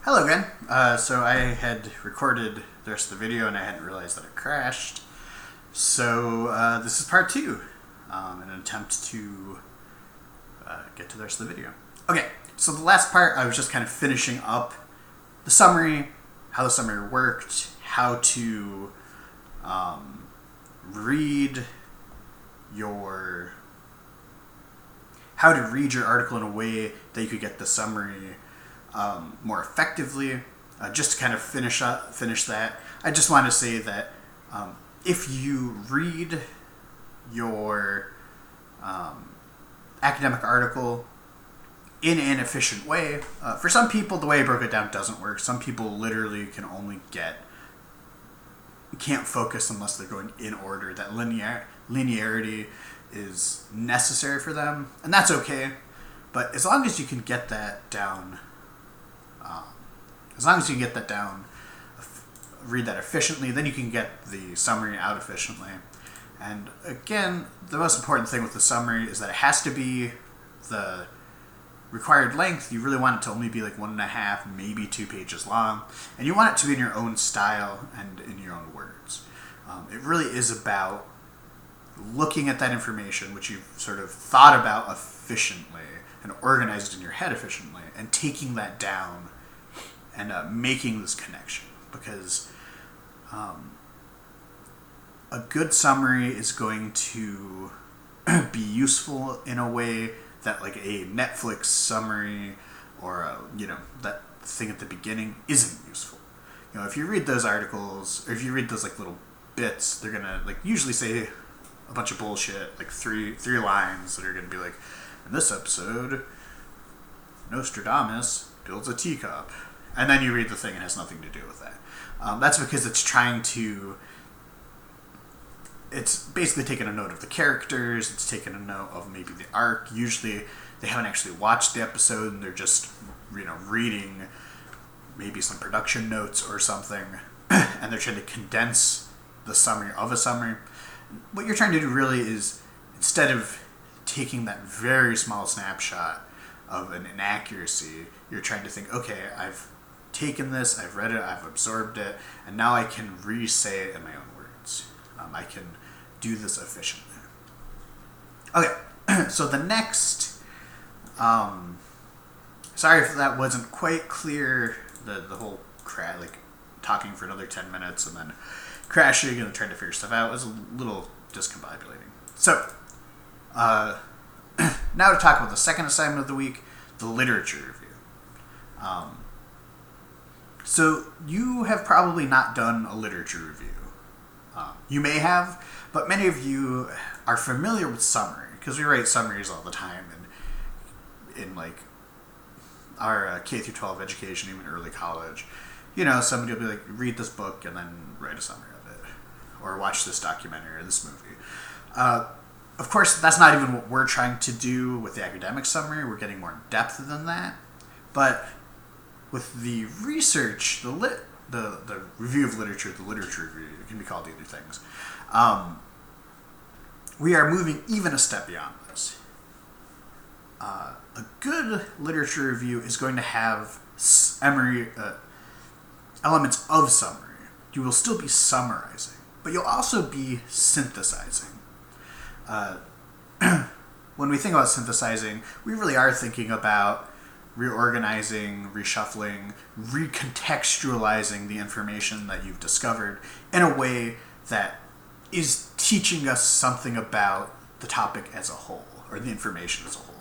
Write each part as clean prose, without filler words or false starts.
Hello again. So I had recorded the rest of the video and I hadn't realized that it crashed. So this is part two, in an attempt to get to the rest of the video. Okay, so the last part I was just kind of finishing up the summary, how the summary worked, how to read your article in a way that you could get the summary more effectively. Just to kind of finish that, I just want to say that if you read your academic article in an efficient way, for some people the way I broke it down doesn't work. Some people literally can't focus unless they're going in order. That linearity is necessary for them, and that's okay. But as long as you can get that down, read that efficiently, then you can get the summary out efficiently. And again, the most important thing with the summary is that it has to be the required length. You really want it to only be like 1.5, maybe 2 pages long, and you want it to be in your own style and in your own words. It really is about looking at that information, which you've sort of thought about efficiently and organized in your head efficiently, and taking that down and making this connection. Because a good summary is going to be useful in a way that like a Netflix summary or that thing at the beginning isn't useful. If you read those articles, or if you read those like little bits, they're gonna like usually say a bunch of bullshit, like three lines that are gonna be like, in this episode, Nostradamus builds a teacup. And then you read the thing and it has nothing to do with that. That's because it's basically taken a note of the characters, it's taken a note of maybe the arc. Usually they haven't actually watched the episode and they're just, reading maybe some production notes or something, and they're trying to condense the summary of a summary. What you're trying to do really is, instead of taking that very small snapshot of an inaccuracy, you're trying to think, okay, I've taken this, I've read it, I've absorbed it, and now I can re-say it in my own words. I can do this efficiently. Okay, so the next, sorry if that wasn't quite clear, the whole talking for another 10 minutes and then crashing and trying to figure stuff out was a little discombobulating. So, now to talk about the second assignment of the week, the literature review. So you have probably not done a literature review. You may have, but many of you are familiar with summary, because we write summaries all the time in like our K through 12 education, even early college. Somebody will be like, read this book and then write a summary of it, or watch this documentary or this movie. Of course, that's not even what we're trying to do with the academic summary. We're getting more in depth than that. But with the research, the review of literature, the literature review, it can be called either things. We are moving even a step beyond this. A good literature review is going to have elements of summary. You will still be summarizing, but you'll also be synthesizing. When we think about synthesizing, we really are thinking about reorganizing, reshuffling, recontextualizing the information that you've discovered in a way that is teaching us something about the topic as a whole, or the information as a whole.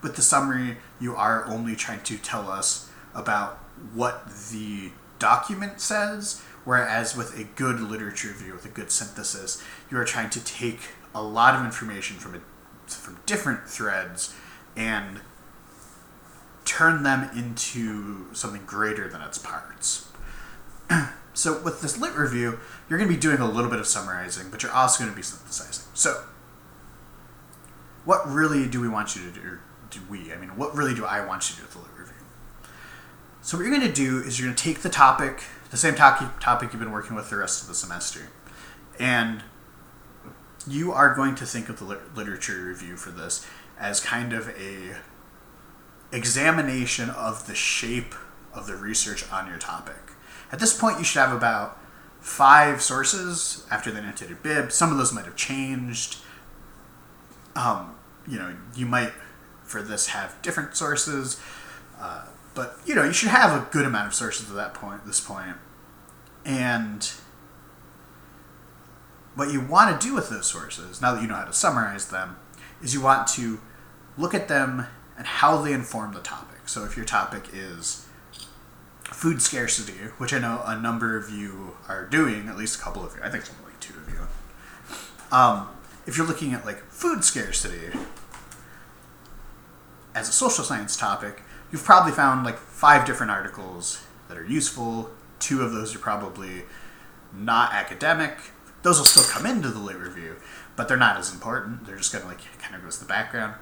With the summary, you are only trying to tell us about what the document says, whereas with a good literature review, with a good synthesis, you are trying to take a lot of information from different threads and turn them into something greater than its parts. So with this lit review, you're going to be doing a little bit of summarizing, but you're also going to be synthesizing. So what really do we want you to do? What really do I want you to do with the lit review? So what you're going to do is you're going to take the topic, the same topic you've been working with the rest of the semester, and you are going to think of the literature review for this as kind of a examination of the shape of the research on your topic. At this point, you should have about 5 sources after the annotated bib. Some of those might have changed. You might, for this, have different sources. But, you should have a good amount of sources at this point. And what you want to do with those sources, now that you know how to summarize them, is you want to look at them and how they inform the topic. So if your topic is food scarcity, which I know a number of you are doing, at least a couple of you, I think something like 2 of you. If you're looking at food scarcity as a social science topic, you've probably found 5 different articles that are useful. 2 of those are probably not academic. Those will still come into the lit review, but they're not as important. They're just going to kind of go as the background.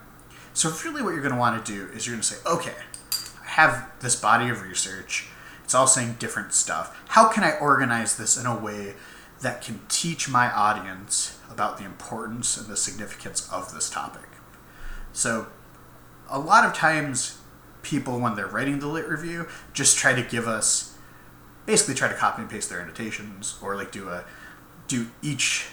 So really what you're going to want to do is you're going to say, okay, I have this body of research. It's all saying different stuff. How can I organize this in a way that can teach my audience about the importance and the significance of this topic? So a lot of times people, when they're writing the lit review, just try to copy and paste their annotations, or do each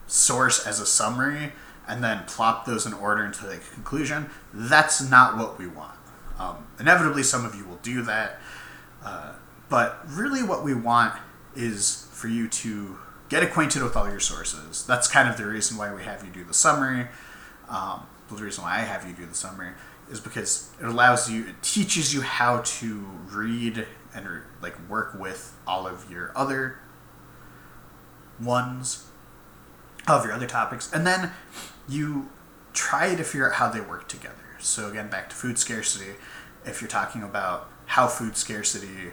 source as a summary and then plop those in order into the conclusion. That's not what we want. Inevitably, some of you will do that. But really what we want is for you to get acquainted with all your sources. That's kind of the reason why we have you do the summary. The reason why I have you do the summary is because it teaches you how to read and work with all of your other topics, and then you try to figure out how they work together. So again, back to food scarcity. If you're talking about how food scarcity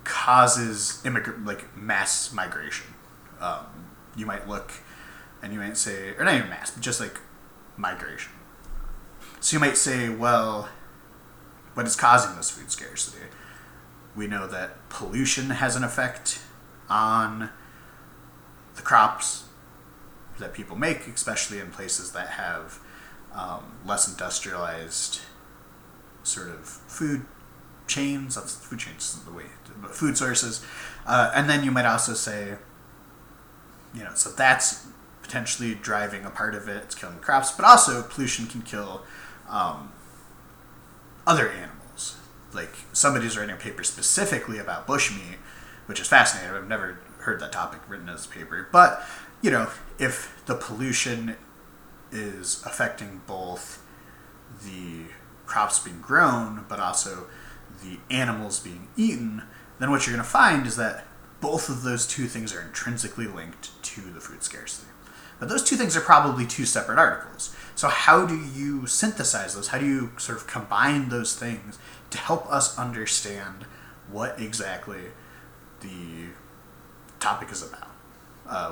causes mass migration, you might look and you might say, or not even mass, but just migration. So you might say, well, what is causing this food scarcity? We know that pollution has an effect on the crops that people make, especially in places that have less industrialized sort of food chains. Food chains is the way, but food sources. And then you might also say, so that's potentially driving a part of it. It's killing the crops, but also pollution can kill other animals. Somebody's writing a paper specifically about bushmeat, which is fascinating. I've never heard that topic written as a paper. But, if the pollution is affecting both the crops being grown, but also the animals being eaten, then what you're going to find is that both of those 2 things are intrinsically linked to the food scarcity. But those 2 things are probably 2 separate articles. So how do you synthesize those? How do you sort of combine those things to help us understand what exactly the topic is about?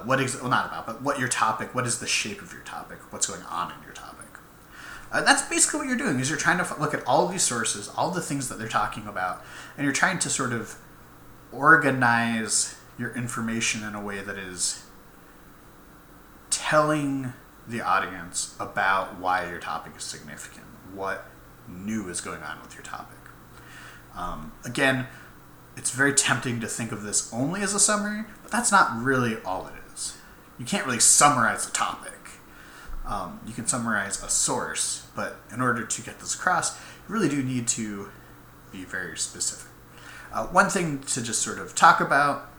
What is the shape of your topic? What's going on in your topic? That's basically what you're doing, is you're trying to look at all of these sources, all the things that they're talking about, and you're trying to sort of organize your information in a way that is telling the audience about why your topic is significant, what new is going on with your topic. Again, it's very tempting to think of this only as a summary, but that's not really all it is. You can't really summarize a topic. You can summarize a source, but in order to get this across, you really do need to be very specific. One thing to just sort of talk about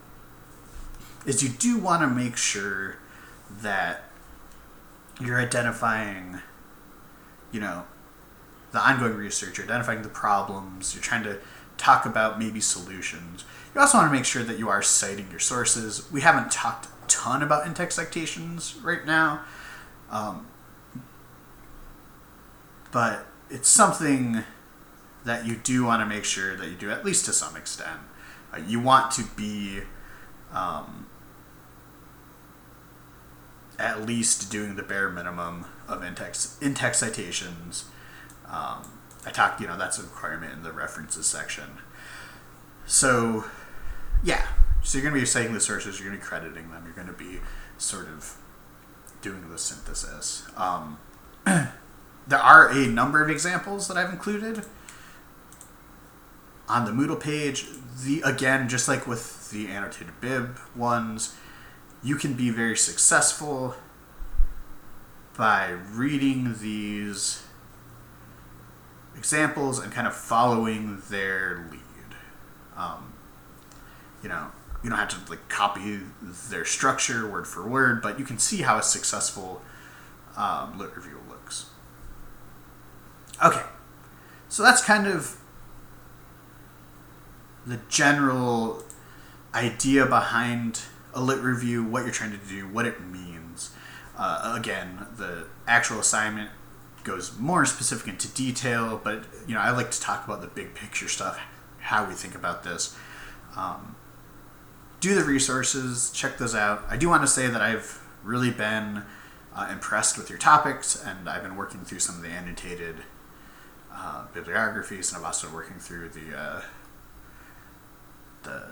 is you do want to make sure that you're identifying, the ongoing research, you're identifying the problems, you're trying to talk about maybe solutions. You also want to make sure that you are citing your sources. We haven't talked a ton about in-text citations right now, but it's something that you do want to make sure that you do, at least to some extent. You want to be at least doing the bare minimum of in-text citations. That's a requirement in the references section. So, yeah. So you're going to be citing the sources, you're going to be crediting them, you're going to be sort of doing the synthesis. There are a number of examples that I've included. on the Moodle page. Again, just like with the annotated bib ones, you can be very successful by reading these examples and kind of following their lead. You don't have to like copy their structure word for word, but you can see how a successful lit review looks. Okay, so that's kind of the general idea behind a lit review, what you're trying to do, what it means. Again, the actual assignment goes more specific into detail, but I like to talk about the big picture stuff, how we think about this. Do the resources, check those out. I do want to say that I've really been impressed with your topics, and I've been working through some of the annotated bibliographies, and I've also been working through the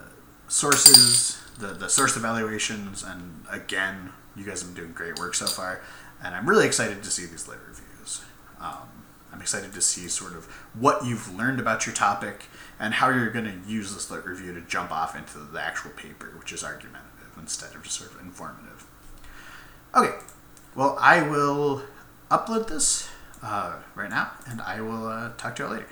sources, the source evaluations, and again, you guys have been doing great work so far, and I'm really excited to see these lit reviews. I'm excited to see sort of what you've learned about your topic and how you're going to use this lit review to jump off into the actual paper, which is argumentative instead of just sort of informative. Okay, well, I will upload this right now, and I will talk to you all later.